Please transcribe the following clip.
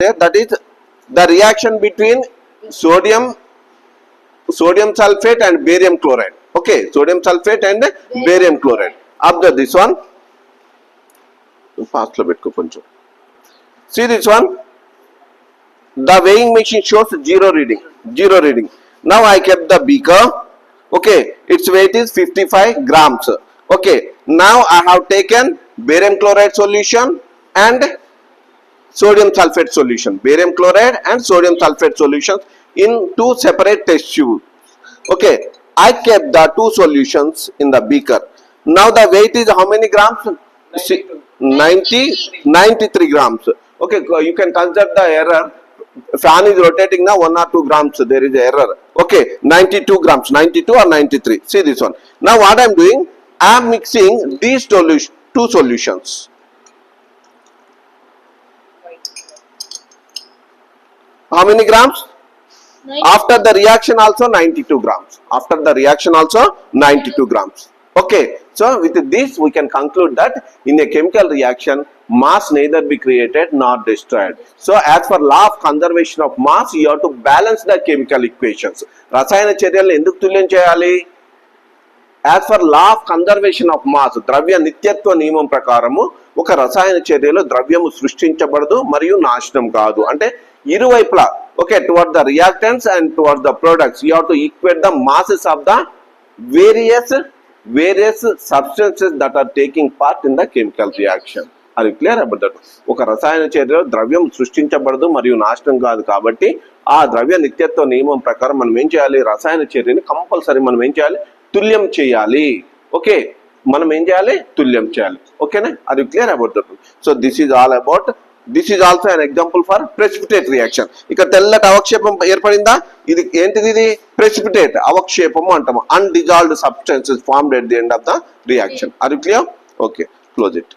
that is the reaction between sodium sulfate and barium chloride. Okay, sodium sulfate and barium chloride. Observe this one. See this one. The weighing machine shows zero reading. Now I kept the beaker. Okay, its weight is 55 grams. Okay, now I have taken barium chloride solution and sodium sulfate solution. Barium chloride and sodium sulfate solutions in two separate test tubes. Okay, I kept the two solutions in the beaker. Now the weight is how many grams? 93 grams. Okay, you can consider the error. Fan is rotating now 1 or 2 grams. There is error. Okay, 92 grams. 92 or 93. See this one. Now what I am doing? I am mixing these two solutions. How many grams? 90. After the reaction also 92 grams. After the reaction also 92 grams. Okay, so with this we can conclude that in a chemical reaction, mass neither be created nor destroyed. So as per law of conservation of mass, you have to balance the chemical equations. రసాయన చర్యలు ఎందుకు తుల్యం చేయాలి? As per law of conservation of mass, ద్రవ్య నిత్యత్వ నియమం ప్రకారము ఒక రసాయన చర్యలో ద్రవ్యము సృష్టించబడదు మరియు నాశనం కాదు. అంటే ఇరువైపులా okay, toward the reactants and toward the products, you have to equate the masses of the various substances that are taking part in the chemical reaction. Are you clear about that? ఒక రసాయన చర్యలో ద్రవ్యం సృష్టించబడదు మరియు నాశనం కాదు కాబట్టి ఆ ద్రవ్య నిత్యత్వ నియమం ప్రకారం మనం ఏం చేయాలి? రసాయన చర్యని కంపల్సరీ మనం ఏం చేయాలి? తుల్యం చేయాలి. ఓకే, మనం ఏం చేయాలి? తుల్యం చేయాలి. ఓకేనా? Are you clear about that? So this is all about. This is also an example for precipitate reaction. ఇక్కడ తెల్లటి అవక్షేపం ఏర్పడిందా? ఇది ఏంటిది? ఇది ప్రెసిపిటేట్ అవక్షేపము అంటాము. Undissolved substances formed at the end of the reaction. Are you clear? Okay, close it.